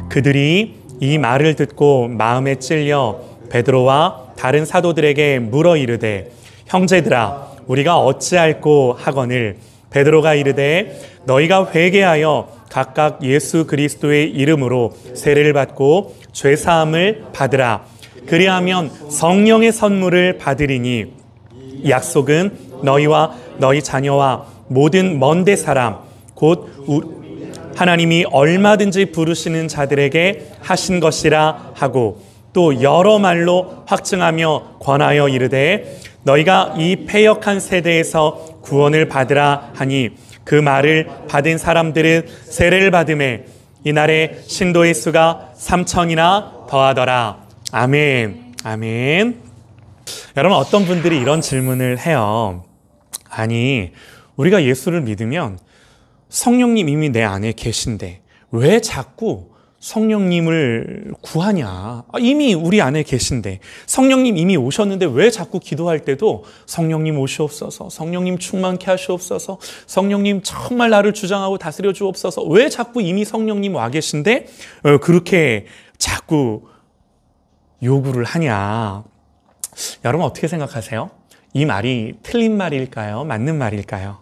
그들이 이 말을 듣고 마음에 찔려 베드로와 다른 사도들에게 물어 이르되 형제들아 우리가 어찌할꼬 하거늘 베드로가 이르되 너희가 회개하여 각각 예수 그리스도의 이름으로 세례를 받고 죄사함을 받으라. 그리하면 성령의 선물을 받으리니 약속은 너희와 너희 자녀와 모든 먼데 사람 곧 하나님이 얼마든지 부르시는 자들에게 하신 것이라 하고 또 여러 말로 확증하며 권하여 이르되 너희가 이 패역한 세대에서 구원을 받으라 하니 그 말을 받은 사람들은 세례를 받음에 이날에 신도의 수가 3,000이나 더하더라. 아멘. 아멘. 여러분 어떤 분들이 이런 질문을 해요. 아니 우리가 예수를 믿으면 성령님 이미 내 안에 계신데 왜 자꾸 성령님을 구하냐? 이미 우리 안에 계신데 성령님 이미 오셨는데 왜 자꾸 기도할 때도 성령님 오시옵소서, 성령님 충만케 하시옵소서, 성령님 정말 나를 주장하고 다스려 주옵소서, 왜 자꾸 이미 성령님 와 계신데 그렇게 자꾸 요구를 하냐? 여러분 어떻게 생각하세요? 이 말이 틀린 말일까요? 맞는 말일까요?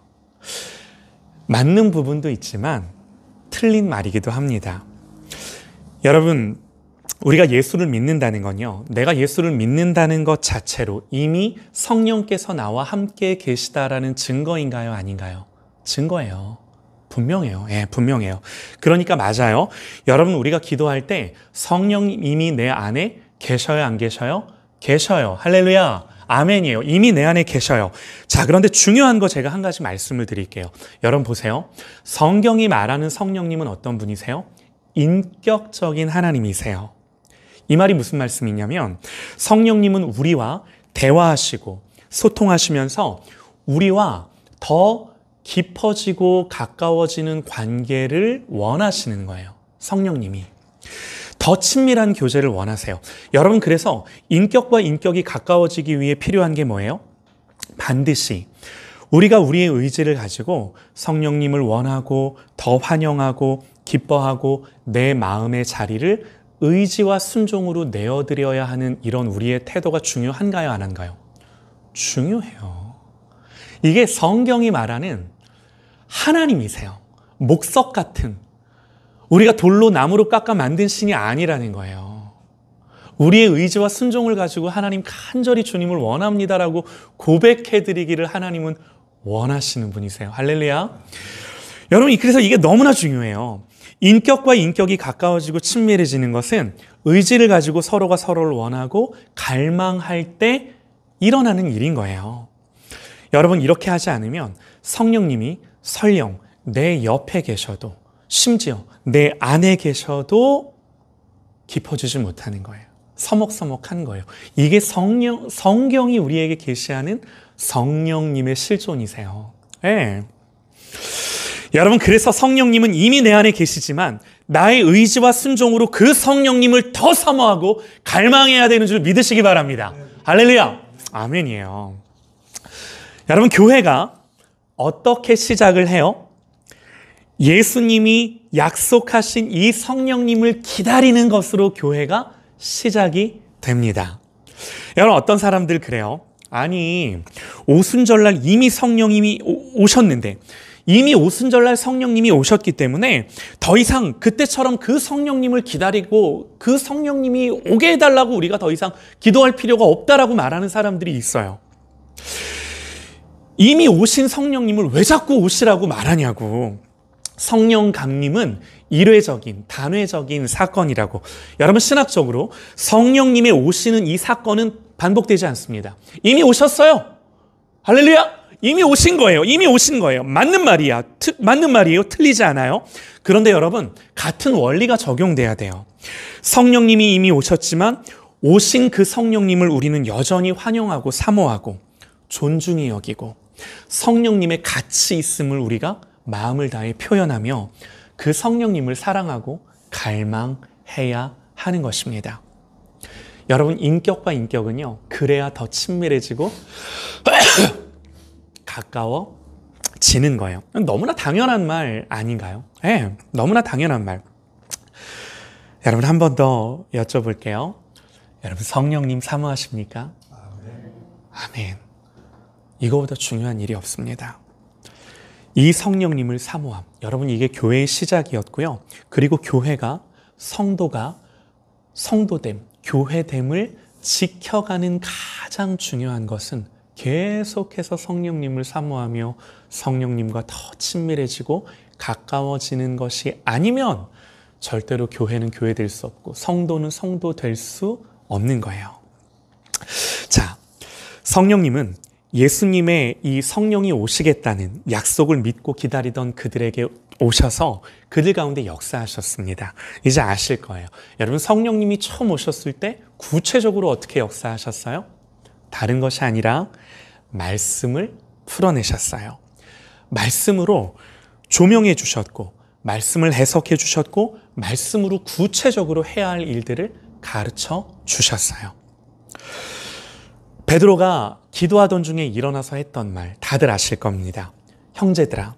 맞는 부분도 있지만 틀린 말이기도 합니다. 여러분, 우리가 예수를 믿는다는 건요, 내가 예수를 믿는다는 것 자체로 이미 성령께서 나와 함께 계시다라는 증거인가요? 아닌가요? 증거예요. 분명해요. 예, 분명해요. 그러니까 맞아요. 여러분, 우리가 기도할 때 성령님 이미 내 안에 계셔요? 안 계셔요? 계셔요. 할렐루야. 아멘이에요. 이미 내 안에 계셔요. 자, 그런데 중요한 거 제가 한 가지 말씀을 드릴게요. 여러분 보세요. 성경이 말하는 성령님은 어떤 분이세요? 인격적인 하나님이세요. 이 말이 무슨 말씀이냐면 성령님은 우리와 대화하시고 소통하시면서 우리와 더 깊어지고 가까워지는 관계를 원하시는 거예요. 성령님이. 더 친밀한 교제를 원하세요. 여러분 그래서 인격과 인격이 가까워지기 위해 필요한 게 뭐예요? 반드시 우리가 우리의 의지를 가지고 성령님을 원하고 더 환영하고 기뻐하고 내 마음의 자리를 의지와 순종으로 내어드려야 하는 이런 우리의 태도가 중요한가요? 안 한가요? 중요해요. 이게 성경이 말하는 하나님이세요. 목석 같은 우리가 돌로 나무로 깎아 만든 신이 아니라는 거예요. 우리의 의지와 순종을 가지고 하나님 간절히 주님을 원합니다라고 고백해드리기를 하나님은 원하시는 분이세요. 할렐루야. 여러분 그래서 이게 너무나 중요해요. 인격과 인격이 가까워지고 친밀해지는 것은 의지를 가지고 서로가 서로를 원하고 갈망할 때 일어나는 일인 거예요. 여러분 이렇게 하지 않으면 성령님이 설령 내 옆에 계셔도 심지어 내 안에 계셔도 깊어지지 못하는 거예요. 서먹서먹한 거예요. 이게 성경이 우리에게 계시하는 성령님의 실존이세요. 네. 여러분 그래서 성령님은 이미 내 안에 계시지만 나의 의지와 순종으로 그 성령님을 더 사모하고 갈망해야 되는 줄 믿으시기 바랍니다. 할렐루야. 아멘이에요. 여러분 교회가 어떻게 시작을 해요? 예수님이 약속하신 이 성령님을 기다리는 것으로 교회가 시작이 됩니다. 여러분 어떤 사람들 그래요. 아니 오순절날 이미 성령님이 오셨는데 이미 오순절날 성령님이 오셨기 때문에 더 이상 그때처럼 그 성령님을 기다리고 그 성령님이 오게 해달라고 우리가 더 이상 기도할 필요가 없다라고 말하는 사람들이 있어요. 이미 오신 성령님을 왜 자꾸 오시라고 말하냐고. 성령 강림은 일회적인, 단회적인 사건이라고. 여러분 신학적으로 성령님의 오시는 이 사건은 반복되지 않습니다. 이미 오셨어요. 할렐루야. 이미 오신 거예요. 이미 오신 거예요. 맞는 말이야. 맞는 말이에요. 틀리지 않아요. 그런데 여러분 같은 원리가 적용돼야 돼요. 성령님이 이미 오셨지만 오신 그 성령님을 우리는 여전히 환영하고 사모하고 존중히 여기고 성령님의 같이 있음을 우리가 마음을 다해 표현하며 그 성령님을 사랑하고 갈망해야 하는 것입니다. 여러분 인격과 인격은요 그래야 더 친밀해지고 가까워지는 거예요. 너무나 당연한 말 아닌가요? 네, 너무나 당연한 말. 여러분 한 번 더 여쭤볼게요. 여러분 성령님 사모하십니까? 아멘. 이거보다 중요한 일이 없습니다. 이 성령님을 사모함. 여러분 이게 교회의 시작이었고요. 그리고 교회가 성도됨, 교회됨을 지켜가는 가장 중요한 것은 계속해서 성령님을 사모하며 성령님과 더 친밀해지고 가까워지는 것이 아니면 절대로 교회는 교회 될 수 없고 성도는 성도 될 수 없는 거예요. 자, 성령님은 예수님의 이 성령이 오시겠다는 약속을 믿고 기다리던 그들에게 오셔서 그들 가운데 역사하셨습니다. 이제 아실 거예요. 여러분 성령님이 처음 오셨을 때 구체적으로 어떻게 역사하셨어요? 다른 것이 아니라 말씀을 풀어내셨어요. 말씀으로 조명해 주셨고 말씀을 해석해 주셨고 말씀으로 구체적으로 해야 할 일들을 가르쳐 주셨어요. 베드로가 기도하던 중에 일어나서 했던 말 다들 아실 겁니다. 형제들아,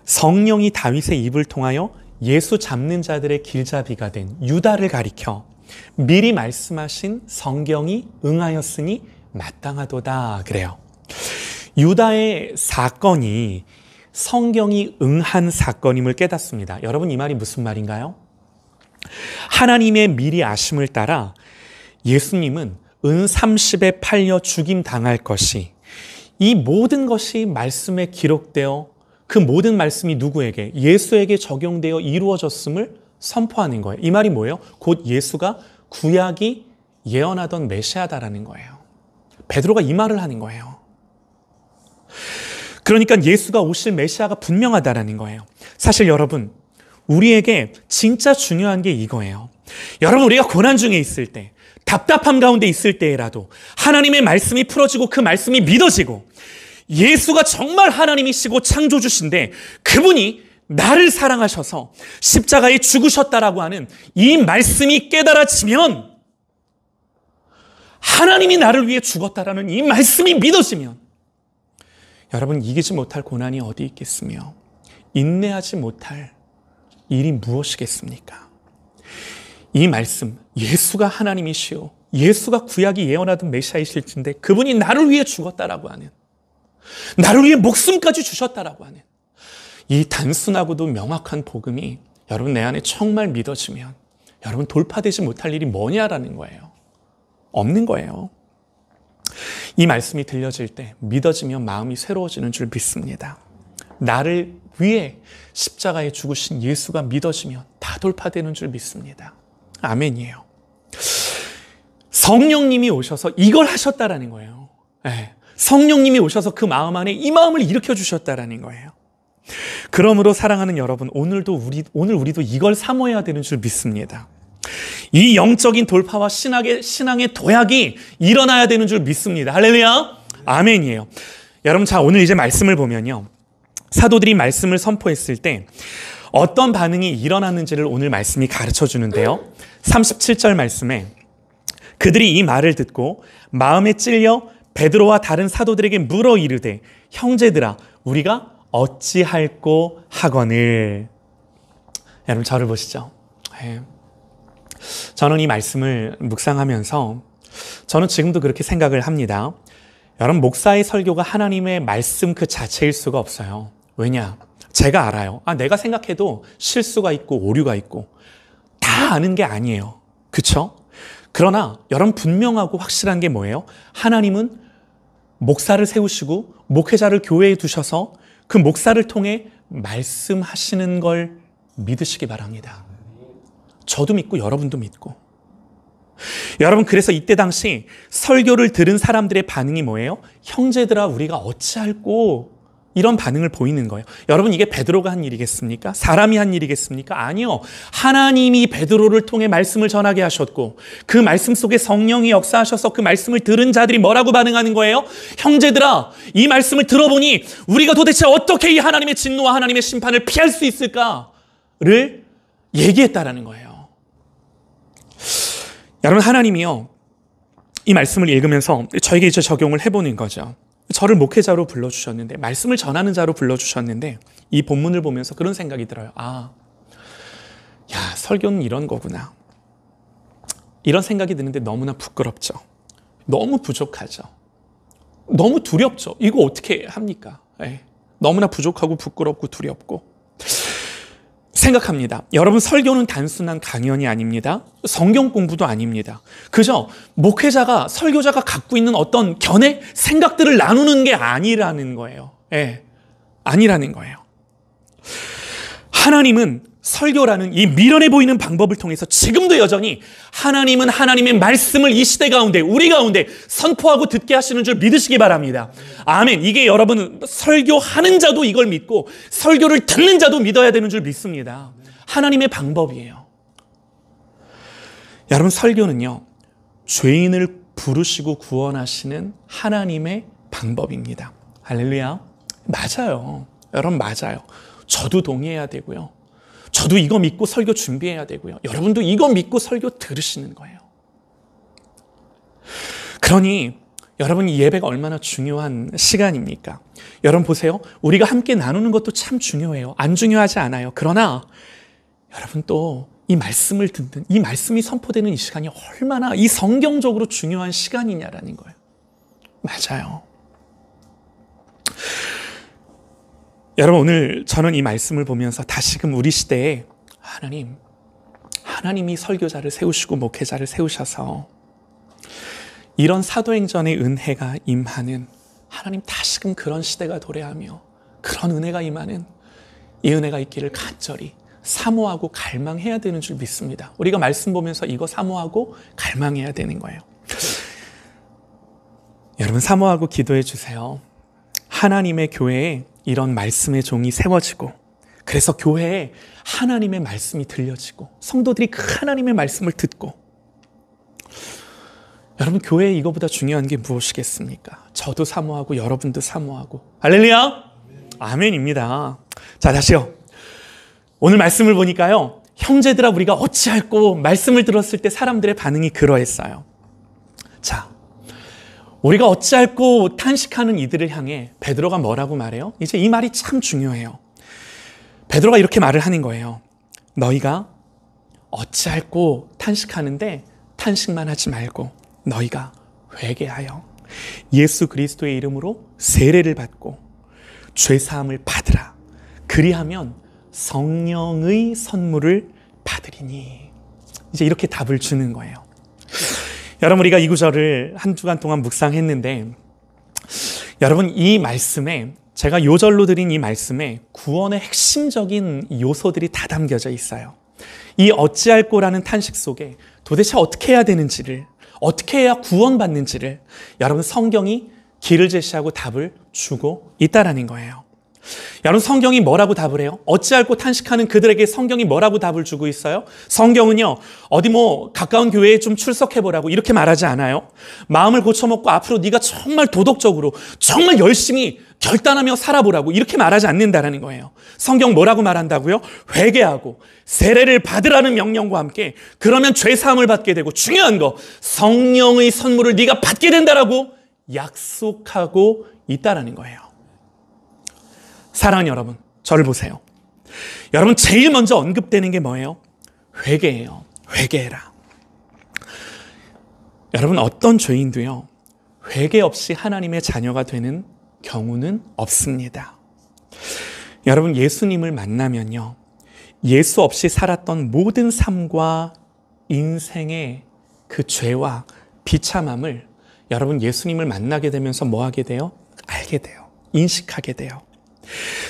성령이 다윗의 입을 통하여 예수 잡는 자들의 길잡이가 된 유다를 가리켜 미리 말씀하신 성경이 응하였으니 마땅하도다 그래요. 유다의 사건이 성경이 응한 사건임을 깨닫습니다. 여러분 이 말이 무슨 말인가요? 하나님의 미리 아심을 따라 예수님은 은 30에 팔려 죽임 당할 것이 이 모든 것이 말씀에 기록되어 그 모든 말씀이 누구에게? 예수에게 적용되어 이루어졌음을 선포하는 거예요. 이 말이 뭐예요? 곧 예수가 구약이 예언하던 메시아다라는 거예요. 베드로가 이 말을 하는 거예요. 그러니까 예수가 오실 메시아가 분명하다라는 거예요. 사실 여러분, 우리에게 진짜 중요한 게 이거예요. 여러분, 우리가 고난 중에 있을 때, 답답함 가운데 있을 때라도 하나님의 말씀이 풀어지고 그 말씀이 믿어지고 예수가 정말 하나님이시고 창조주신데 그분이 나를 사랑하셔서 십자가에 죽으셨다라고 하는 이 말씀이 깨달아지면, 하나님이 나를 위해 죽었다라는 이 말씀이 믿어지면 여러분 이기지 못할 고난이 어디 있겠으며 인내하지 못할 일이 무엇이겠습니까? 이 말씀, 예수가 하나님이시오, 예수가 구약이 예언하던 메시아이실진데 그분이 나를 위해 죽었다라고 하는, 나를 위해 목숨까지 주셨다라고 하는 이 단순하고도 명확한 복음이 여러분 내 안에 정말 믿어지면 여러분 돌파되지 못할 일이 뭐냐라는 거예요. 없는 거예요. 이 말씀이 들려질 때 믿어지면 마음이 새로워지는 줄 믿습니다. 나를 위해 십자가에 죽으신 예수가 믿어지면 다 돌파되는 줄 믿습니다. 아멘이에요. 성령님이 오셔서 이걸 하셨다라는 거예요. 네. 성령님이 오셔서 그 마음 안에 이 마음을 일으켜 주셨다라는 거예요. 그러므로 사랑하는 여러분, 오늘 우리도 이걸 사모해야 되는 줄 믿습니다. 이 영적인 돌파와 신앙의 도약이 일어나야 되는 줄 믿습니다. 할렐루야. 아멘이에요. 여러분, 자, 오늘 이제 말씀을 보면요, 사도들이 말씀을 선포했을 때 어떤 반응이 일어났는지를 오늘 말씀이 가르쳐 주는데요. 37절 말씀에 그들이 이 말을 듣고 마음에 찔려 베드로와 다른 사도들에게 물어 이르되 형제들아 우리가 어찌할꼬 하거늘. 여러분 저를 보시죠. 네. 저는 이 말씀을 묵상하면서 저는 지금도 그렇게 생각을 합니다. 여러분 목사의 설교가 하나님의 말씀 그 자체일 수가 없어요. 왜냐? 제가 알아요. 내가 생각해도 실수가 있고 오류가 있고 다 아는 게 아니에요. 그렇죠? 그러나 여러분 분명하고 확실한 게 뭐예요? 하나님은 목사를 세우시고 목회자를 교회에 두셔서 그 목사를 통해 말씀하시는 걸 믿으시기 바랍니다. 저도 믿고 여러분도 믿고. 여러분 그래서 이때 당시 설교를 들은 사람들의 반응이 뭐예요? 형제들아 우리가 어찌할꼬, 이런 반응을 보이는 거예요. 여러분 이게 베드로가 한 일이겠습니까? 사람이 한 일이겠습니까? 아니요. 하나님이 베드로를 통해 말씀을 전하게 하셨고 그 말씀 속에 성령이 역사하셔서 그 말씀을 들은 자들이 뭐라고 반응하는 거예요? 형제들아 이 말씀을 들어보니 우리가 도대체 어떻게 이 하나님의 진노와 하나님의 심판을 피할 수 있을까를 얘기했다라는 거예요. 여러분 하나님이요 이 말씀을 읽으면서 저에게 이제 적용을 해보는 거죠. 저를 목회자로 불러주셨는데 말씀을 전하는 자로 불러주셨는데 이 본문을 보면서 그런 생각이 들어요. 야, 설교는 이런 거구나. 이런 생각이 드는데 너무나 부끄럽죠. 너무 부족하죠. 너무 두렵죠. 이거 어떻게 합니까? 너무나 부족하고 부끄럽고 두렵고. 생각합니다. 여러분, 설교는 단순한 강연이 아닙니다. 성경 공부도 아닙니다. 그저 목회자가, 설교자가 갖고 있는 어떤 견해, 생각들을 나누는 게 아니라는 거예요. 아니라는 거예요. 하나님은 설교라는 이 미련해 보이는 방법을 통해서 지금도 여전히 하나님은 하나님의 말씀을 이 시대 가운데, 우리 가운데 선포하고 듣게 하시는 줄 믿으시기 바랍니다. 아멘. 이게 여러분, 설교하는 자도 이걸 믿고 설교를 듣는 자도 믿어야 되는 줄 믿습니다. 하나님의 방법이에요. 여러분, 설교는요, 죄인을 부르시고 구원하시는 하나님의 방법입니다. 할렐루야. 맞아요. 여러분, 맞아요. 저도 동의해야 되고요. 저도 이거 믿고 설교 준비해야 되고요. 여러분도 이거 믿고 설교 들으시는 거예요. 그러니 여러분, 이 예배가 얼마나 중요한 시간입니까? 여러분 보세요. 우리가 함께 나누는 것도 참 중요해요. 안 중요하지 않아요. 그러나 여러분 또 이 말씀을 듣는, 이 말씀이 선포되는 이 시간이 얼마나 이 성경적으로 중요한 시간이냐라는 거예요. 맞아요. 여러분, 오늘 저는 이 말씀을 보면서 다시금 우리 시대에 하나님이 설교자를 세우시고 목회자를 세우셔서 이런 사도행전의 은혜가 임하는, 하나님 다시금 그런 시대가 도래하며 그런 은혜가 임하는, 이 은혜가 있기를 간절히 사모하고 갈망해야 되는 줄 믿습니다. 우리가 말씀 보면서 이거 사모하고 갈망해야 되는 거예요. 여러분, 사모하고 기도해 주세요. 하나님의 교회에 이런 말씀의 종이 세워지고, 그래서 교회에 하나님의 말씀이 들려지고 성도들이 그 하나님의 말씀을 듣고. 여러분, 교회에 이거보다 중요한 게 무엇이겠습니까? 저도 사모하고 여러분도 사모하고. 할렐루야. 아멘입니다. 자, 다시요. 오늘 말씀을 보니까요, 형제들아 우리가 어찌할꼬, 말씀을 들었을 때 사람들의 반응이 그러했어요. 자, 우리가 어찌할꼬 탄식하는 이들을 향해 베드로가 뭐라고 말해요? 이제 이 말이 참 중요해요. 베드로가 이렇게 말을 하는 거예요. 너희가 어찌할꼬 탄식하는데 탄식만 하지 말고 너희가 회개하여 예수 그리스도의 이름으로 세례를 받고 죄사함을 받으라. 그리하면 성령의 선물을 받으리니. 이제 이렇게 답을 주는 거예요. 여러분, 우리가 이 구절을 한 주간 동안 묵상했는데, 여러분, 이 말씀에, 제가 요절로 드린 이 말씀에 구원의 핵심적인 요소들이 다 담겨져 있어요. 이 어찌할꼬라는 탄식 속에 도대체 어떻게 해야 되는지를, 어떻게 해야 구원받는지를 여러분, 성경이 길을 제시하고 답을 주고 있다라는 거예요. 여러분, 성경이 뭐라고 답을 해요? 어찌할꼬 탄식하는 그들에게 성경이 뭐라고 답을 주고 있어요? 성경은요, 어디 가까운 교회에 좀 출석해보라고 이렇게 말하지 않아요. 마음을 고쳐먹고 앞으로 네가 정말 도덕적으로 정말 열심히 결단하며 살아보라고 이렇게 말하지 않는다라는 거예요. 성경 뭐라고 말한다고요? 회개하고 세례를 받으라는 명령과 함께, 그러면 죄사함을 받게 되고, 중요한 거 성령의 선물을 네가 받게 된다라고 약속하고 있다라는 거예요. 사랑하는 여러분, 저를 보세요. 여러분, 제일 먼저 언급되는 게 뭐예요? 회개예요. 회개해라. 여러분, 어떤 죄인도요, 회개 없이 하나님의 자녀가 되는 경우는 없습니다. 여러분, 예수님을 만나면요, 예수 없이 살았던 모든 삶과 인생의 그 죄와 비참함을 여러분, 예수님을 만나게 되면서 뭐 하게 돼요? 알게 돼요. 인식하게 돼요.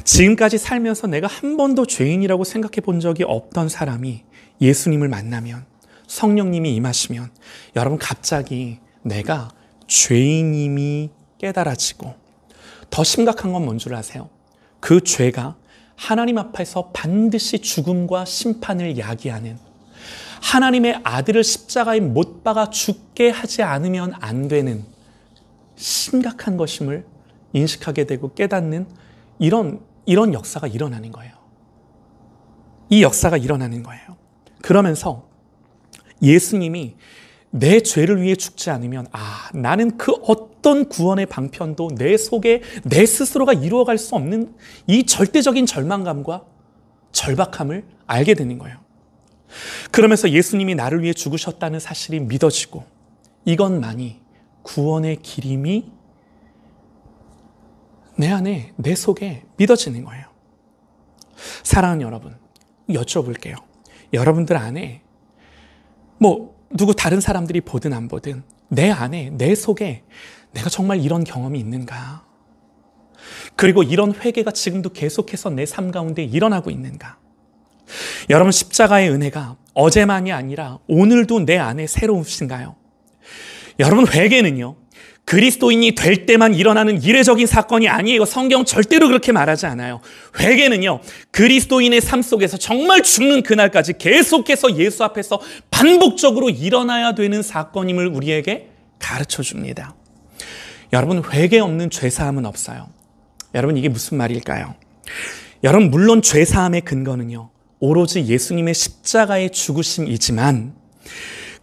지금까지 살면서 내가 한 번도 죄인이라고 생각해 본 적이 없던 사람이 예수님을 만나면, 성령님이 임하시면 여러분, 갑자기 내가 죄인임이 깨달아지고, 더 심각한 건 뭔 줄 아세요? 그 죄가 하나님 앞에서 반드시 죽음과 심판을 야기하는, 하나님의 아들을 십자가에 못 박아 죽게 하지 않으면 안 되는 심각한 것임을 인식하게 되고 깨닫는 이런 역사가 일어나는 거예요. 이 역사가 일어나는 거예요. 그러면서 예수님이 내 죄를 위해 죽지 않으면, 나는 그 어떤 구원의 방편도 내 속에 내 스스로가 이루어갈 수 없는 이 절대적인 절망감과 절박함을 알게 되는 거예요. 그러면서 예수님이 나를 위해 죽으셨다는 사실이 믿어지고 이것만이 구원의 길임이 내 안에, 내 속에 믿어지는 거예요. 사랑하는 여러분, 여쭤볼게요. 여러분들 안에 누구 다른 사람들이 보든 안 보든 내 안에, 내 속에 내가 정말 이런 경험이 있는가? 그리고 이런 회개가 지금도 계속해서 내 삶 가운데 일어나고 있는가? 여러분, 십자가의 은혜가 어제만이 아니라 오늘도 내 안에 새로우신가요? 여러분, 회개는요, 그리스도인이 될 때만 일어나는 이례적인 사건이 아니에요. 성경 절대로 그렇게 말하지 않아요. 회개는요, 그리스도인의 삶 속에서 정말 죽는 그날까지 계속해서 예수 앞에서 반복적으로 일어나야 되는 사건임을 우리에게 가르쳐 줍니다. 여러분, 회개 없는 죄사함은 없어요. 여러분, 이게 무슨 말일까요? 여러분, 물론 죄사함의 근거는요, 오로지 예수님의 십자가의 죽으심이지만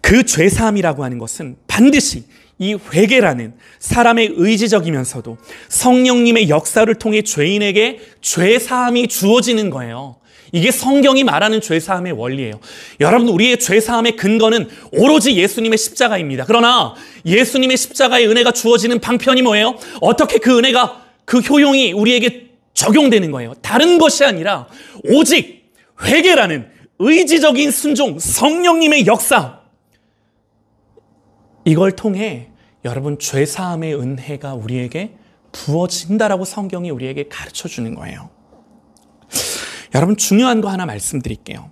그 죄사함이라고 하는 것은 반드시 이 회개라는 사람의 의지적이면서도 성령님의 역사를 통해 죄인에게 죄사함이 주어지는 거예요. 이게 성경이 말하는 죄사함의 원리예요. 여러분, 우리의 죄사함의 근거는 오로지 예수님의 십자가입니다. 그러나 예수님의 십자가의 은혜가 주어지는 방편이 뭐예요? 어떻게 그 은혜가, 그 효용이 우리에게 적용되는 거예요? 다른 것이 아니라 오직 회개라는 의지적인 순종, 성령님의 역사, 이걸 통해 여러분 죄사함의 은혜가 우리에게 부어진다라고 성경이 우리에게 가르쳐 주는 거예요. 여러분, 중요한 거 하나 말씀드릴게요.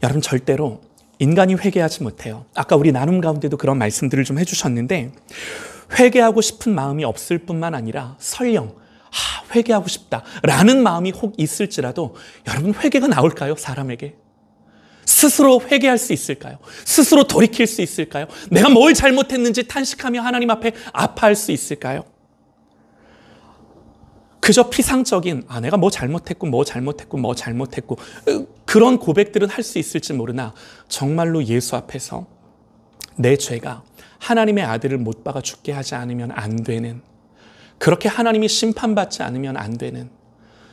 여러분, 절대로 인간이 회개하지 못해요. 아까 우리 나눔 가운데도 그런 말씀들을 좀 해주셨는데, 회개하고 싶은 마음이 없을 뿐만 아니라 설령 회개하고 싶다라는 마음이 혹 있을지라도 여러분, 회개가 나올까요? 사람에게? 스스로 회개할 수 있을까요? 스스로 돌이킬 수 있을까요? 내가 뭘 잘못했는지 탄식하며 하나님 앞에 아파할 수 있을까요? 그저 피상적인 내가 뭐 잘못했고 그런 고백들은 할 수 있을지 모르나 정말로 예수 앞에서 내 죄가 하나님의 아들을 못 박아 죽게 하지 않으면 안 되는, 그렇게 하나님이 심판받지 않으면 안 되는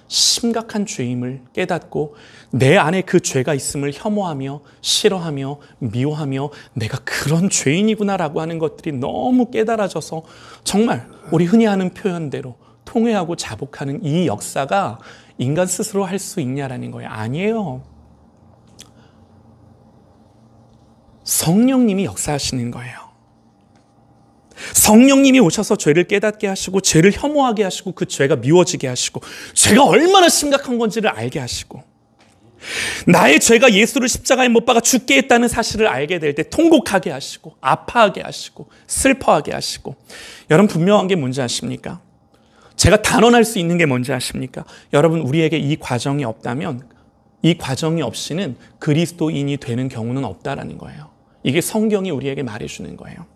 심각한 죄임을 깨닫고 내 안에 그 죄가 있음을 혐오하며 싫어하며 미워하며 내가 그런 죄인이구나라고 하는 것들이 너무 깨달아져서 정말 우리 흔히 하는 표현대로 통회하고 자복하는 이 역사가 인간 스스로 할 수 있냐라는 거예요. 아니에요. 성령님이 역사하시는 거예요. 성령님이 오셔서 죄를 깨닫게 하시고 죄를 혐오하게 하시고 그 죄가 미워지게 하시고 죄가 얼마나 심각한 건지를 알게 하시고 나의 죄가 예수를 십자가에 못 박아 죽게 했다는 사실을 알게 될 때 통곡하게 하시고 아파하게 하시고 슬퍼하게 하시고, 여러분, 분명한 게 뭔지 아십니까? 제가 단언할 수 있는 게 뭔지 아십니까? 여러분, 우리에게 이 과정이 없다면, 이 과정이 없이는 그리스도인이 되는 경우는 없다라는 거예요. 이게 성경이 우리에게 말해주는 거예요.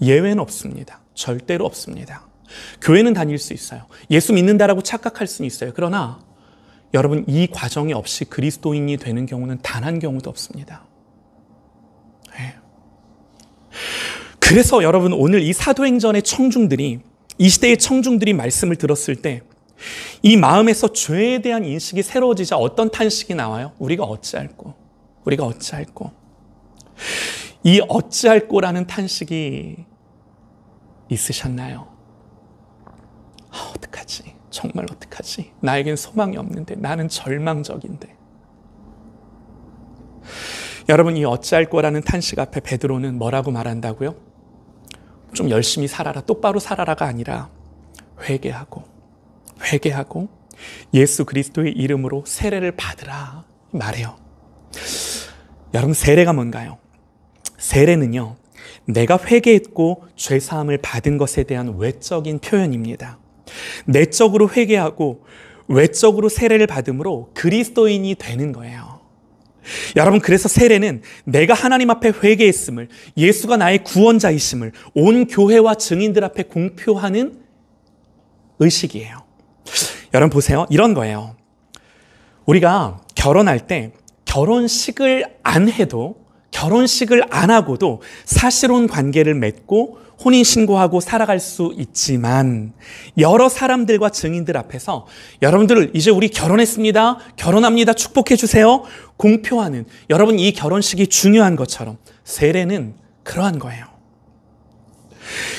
예외는 없습니다. 절대로 없습니다. 교회는 다닐 수 있어요. 예수 믿는다라고 착각할 수는 있어요. 그러나 여러분, 이 과정이 없이 그리스도인이 되는 경우는 단 한 경우도 없습니다. 네. 그래서 여러분, 오늘 이 사도행전의 청중들이, 이 시대의 청중들이 말씀을 들었을 때 이 마음에서 죄에 대한 인식이 새로워지자 어떤 탄식이 나와요? 우리가 어찌할꼬, 우리가 어찌할꼬. 이 어찌할꼬라는 탄식이 있으셨나요? 어떡하지? 정말 어떡하지? 나에겐 소망이 없는데, 나는 절망적인데. 여러분, 이 어찌할꼬라는 탄식 앞에 베드로는 뭐라고 말한다고요? 좀 열심히 살아라, 똑바로 살아라가 아니라 회개하고 예수 그리스도의 이름으로 세례를 받으라 말해요. 여러분, 세례가 뭔가요? 세례는요, 내가 회개했고 죄사함을 받은 것에 대한 외적인 표현입니다. 내적으로 회개하고 외적으로 세례를 받음으로 그리스도인이 되는 거예요. 여러분, 그래서 세례는 내가 하나님 앞에 회개했음을, 예수가 나의 구원자이심을 온 교회와 증인들 앞에 공표하는 의식이에요. 여러분 보세요. 이런 거예요. 우리가 결혼할 때 결혼식을 안 해도, 결혼식을 안 하고도 사실혼 관계를 맺고 혼인신고하고 살아갈 수 있지만 여러 사람들과 증인들 앞에서 여러분들 이제 우리 결혼했습니다. 결혼합니다. 축복해 주세요. 공표하는 여러분 이 결혼식이 중요한 것처럼 세례는 그러한 거예요.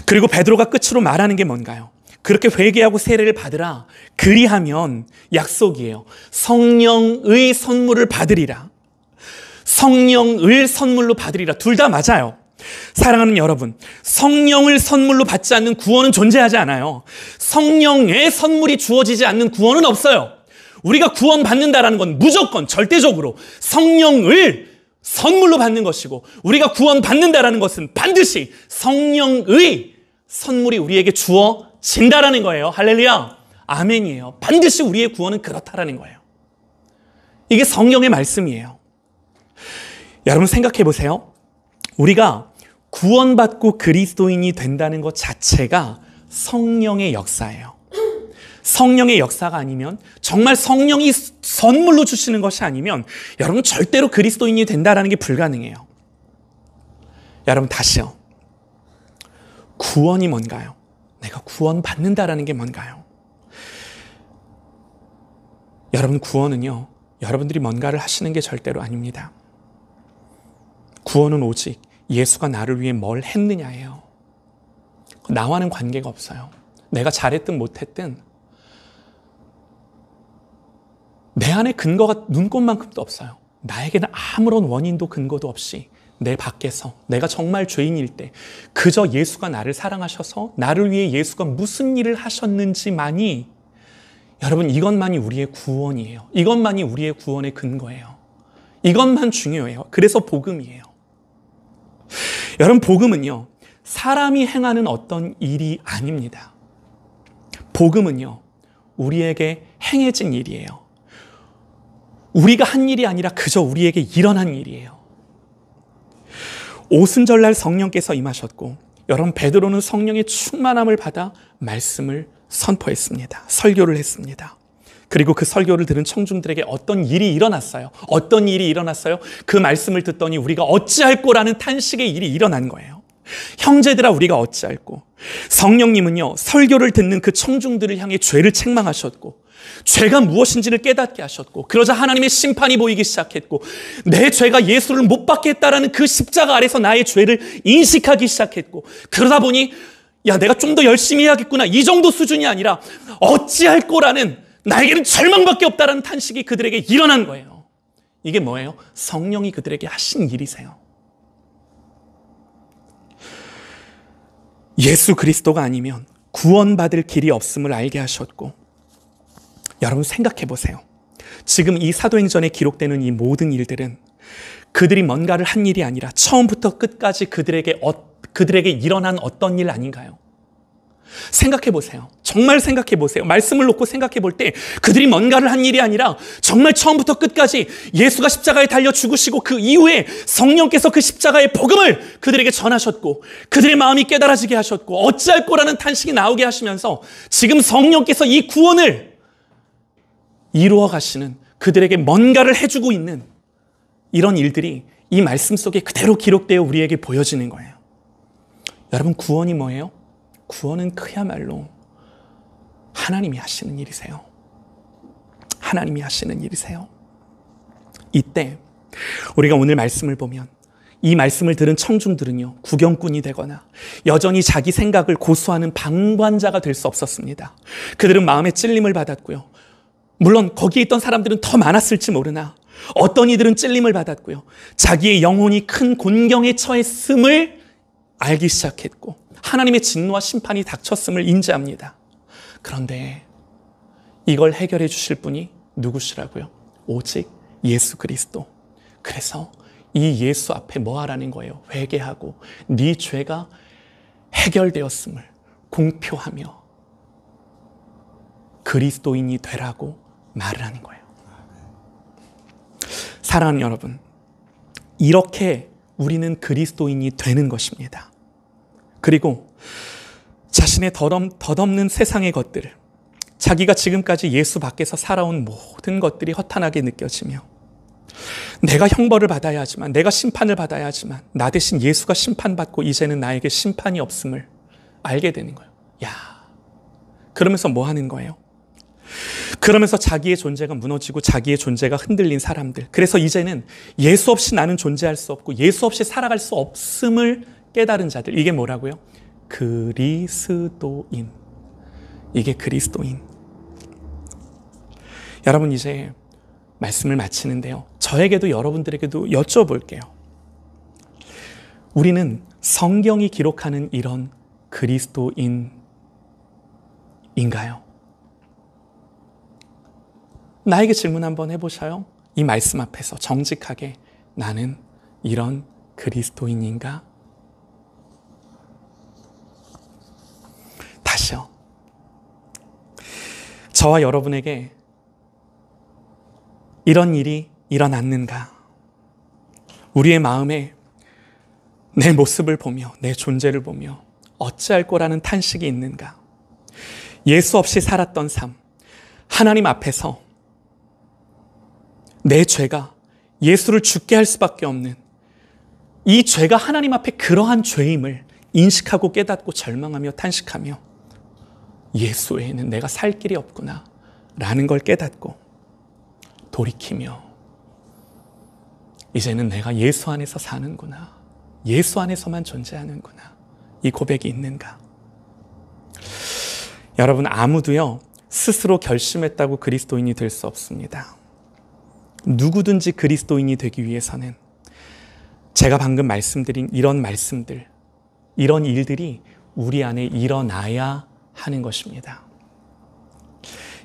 그리고 베드로가 끝으로 말하는 게 뭔가요? 그렇게 회개하고 세례를 받으라. 그리하면 약속이에요. 성령의 선물을 받으리라. 성령을 선물로 받으리라. 둘 다 맞아요. 사랑하는 여러분, 성령을 선물로 받지 않는 구원은 존재하지 않아요. 성령의 선물이 주어지지 않는 구원은 없어요. 우리가 구원받는다라는 건 무조건 절대적으로 성령을 선물로 받는 것이고, 우리가 구원받는다라는 것은 반드시 성령의 선물이 우리에게 주어진다라는 거예요. 할렐루야, 아멘이에요. 반드시 우리의 구원은 그렇다라는 거예요. 이게 성령의 말씀이에요. 여러분 생각해 보세요. 우리가 구원받고 그리스도인이 된다는 것 자체가 성령의 역사예요. 성령의 역사가 아니면, 정말 성령이 선물로 주시는 것이 아니면 여러분 절대로 그리스도인이 된다는 게 불가능해요. 여러분 다시요. 구원이 뭔가요? 내가 구원받는다라는 게 뭔가요? 여러분 구원은요, 여러분들이 뭔가를 하시는 게 절대로 아닙니다. 구원은 오직 예수가 나를 위해 뭘 했느냐예요. 나와는 관계가 없어요. 내가 잘했든 못했든 내 안에 근거가 눈꼽만큼도 없어요. 나에게는 아무런 원인도 근거도 없이 내 밖에서 내가 정말 죄인일 때 그저 예수가 나를 사랑하셔서 나를 위해 예수가 무슨 일을 하셨는지만이, 여러분 이것만이 우리의 구원이에요. 이것만이 우리의 구원의 근거예요. 이것만 중요해요. 그래서 복음이에요. 여러분 복음은요, 사람이 행하는 어떤 일이 아닙니다. 복음은요, 우리에게 행해진 일이에요. 우리가 한 일이 아니라 그저 우리에게 일어난 일이에요. 오순절날 성령께서 임하셨고, 여러분 베드로는 성령의 충만함을 받아 말씀을 선포했습니다. 설교를 했습니다. 그리고 그 설교를 들은 청중들에게 어떤 일이 일어났어요. 어떤 일이 일어났어요? 그 말씀을 듣더니 우리가 어찌할 거라는 탄식의 일이 일어난 거예요. 형제들아 우리가 어찌할 거. 성령님은요, 설교를 듣는 그 청중들을 향해 죄를 책망하셨고, 죄가 무엇인지를 깨닫게 하셨고, 그러자 하나님의 심판이 보이기 시작했고, 내 죄가 예수를 못 받게 했다라는 그 십자가 아래서 나의 죄를 인식하기 시작했고, 그러다 보니 야 내가 좀 더 열심히 해야겠구나, 이 정도 수준이 아니라 어찌할 거라는, 나에게는 절망밖에 없다라는 탄식이 그들에게 일어난 거예요. 이게 뭐예요? 성령이 그들에게 하신 일이세요. 예수 그리스도가 아니면 구원받을 길이 없음을 알게 하셨고, 여러분 생각해 보세요. 지금 이 사도행전에 기록되는 이 모든 일들은 그들이 뭔가를 한 일이 아니라 처음부터 끝까지 그들에게 일어난 어떤 일 아닌가요? 생각해 보세요. 정말 생각해 보세요. 말씀을 놓고 생각해 볼 때 그들이 뭔가를 한 일이 아니라 정말 처음부터 끝까지 예수가 십자가에 달려 죽으시고 그 이후에 성령께서 그 십자가의 복음을 그들에게 전하셨고, 그들의 마음이 깨달아지게 하셨고, 어찌할 거라는 탄식이 나오게 하시면서 지금 성령께서 이 구원을 이루어 가시는, 그들에게 뭔가를 해주고 있는 이런 일들이 이 말씀 속에 그대로 기록되어 우리에게 보여지는 거예요. 여러분 구원이 뭐예요? 구원은 그야말로 하나님이 하시는 일이세요. 하나님이 하시는 일이세요. 이때 우리가 오늘 말씀을 보면 이 말씀을 들은 청중들은요, 구경꾼이 되거나 여전히 자기 생각을 고수하는 방관자가 될 수 없었습니다. 그들은 마음의 찔림을 받았고요. 물론 거기에 있던 사람들은 더 많았을지 모르나 어떤 이들은 찔림을 받았고요. 자기의 영혼이 큰 곤경에 처했음을 알기 시작했고, 하나님의 진노와 심판이 닥쳤음을 인지합니다. 그런데 이걸 해결해 주실 분이 누구시라고요? 오직 예수 그리스도. 그래서 이 예수 앞에 뭐 하라는 거예요? 회개하고 네 죄가 해결되었음을 공표하며 그리스도인이 되라고 말을 하는 거예요. 사랑하는 여러분, 이렇게 우리는 그리스도인이 되는 것입니다. 그리고 자신의 덧없는 세상의 것들, 자기가 지금까지 예수 밖에서 살아온 모든 것들이 허탄하게 느껴지며 내가 형벌을 받아야 하지만, 내가 심판을 받아야 하지만 나 대신 예수가 심판받고 이제는 나에게 심판이 없음을 알게 되는 거예요. 야, 그러면서 뭐 하는 거예요? 그러면서 자기의 존재가 무너지고 자기의 존재가 흔들린 사람들, 그래서 이제는 예수 없이 나는 존재할 수 없고 예수 없이 살아갈 수 없음을 깨달은 자들, 이게 뭐라고요? 그리스도인. 이게 그리스도인. 여러분, 이제 말씀을 마치는데요, 저에게도 여러분들에게도 여쭤볼게요. 우리는 성경이 기록하는 이런 그리스도인인가요? 나에게 질문 한번 해보셔요. 이 말씀 앞에서 정직하게, 나는 이런 그리스도인인가? 다시요. 저와 여러분에게 이런 일이 일어났는가? 우리의 마음에 내 모습을 보며 내 존재를 보며 어찌할 거라는 탄식이 있는가? 예수 없이 살았던 삶, 하나님 앞에서 내 죄가 예수를 죽게 할 수밖에 없는 이 죄가 하나님 앞에 그러한 죄임을 인식하고 깨닫고 절망하며 탄식하며 예수 외에는 내가 살 길이 없구나 라는 걸 깨닫고 돌이키며 이제는 내가 예수 안에서 사는구나, 예수 안에서만 존재하는구나, 이 고백이 있는가? 여러분, 아무도요 스스로 결심했다고 그리스도인이 될 수 없습니다. 누구든지 그리스도인이 되기 위해서는 제가 방금 말씀드린 이런 말씀들, 이런 일들이 우리 안에 일어나야 하는 것입니다.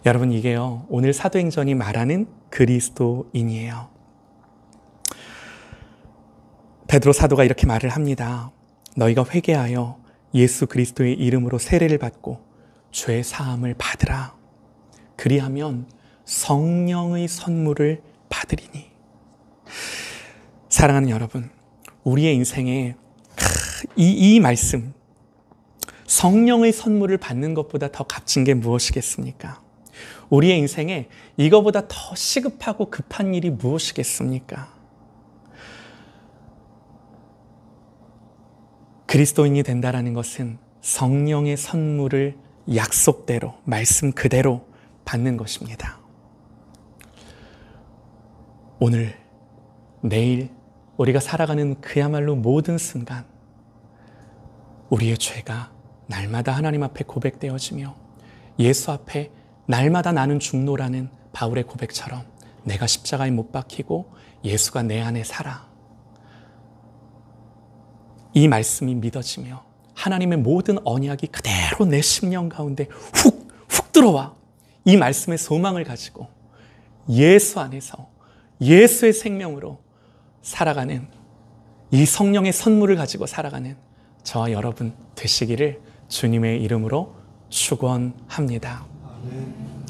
여러분, 이게요 오늘 사도행전이 말하는 그리스도인이에요. 베드로 사도가 이렇게 말을 합니다. 너희가 회개하여 예수 그리스도의 이름으로 세례를 받고 죄 사함을 받으라. 그리하면 성령의 선물을 받으리니. 사랑하는 여러분, 우리의 인생에 이 말씀, 성령의 선물을 받는 것보다 더 값진 게 무엇이겠습니까? 우리의 인생에 이거보다 더 시급하고 급한 일이 무엇이겠습니까? 그리스도인이 된다라는 것은 성령의 선물을 약속대로, 말씀 그대로 받는 것입니다. 오늘, 내일 우리가 살아가는 그야말로 모든 순간 우리의 죄가 날마다 하나님 앞에 고백되어지며 예수 앞에 날마다 나는 중노라는 바울의 고백처럼 내가 십자가에 못 박히고 예수가 내 안에 살아, 이 말씀이 믿어지며 하나님의 모든 언약이 그대로 내 심령 가운데 훅 들어와 이 말씀의 소망을 가지고 예수 안에서 예수의 생명으로 살아가는, 이 성령의 선물을 가지고 살아가는 저와 여러분 되시기를 주님의 이름으로 축원합니다.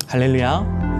할렐루야.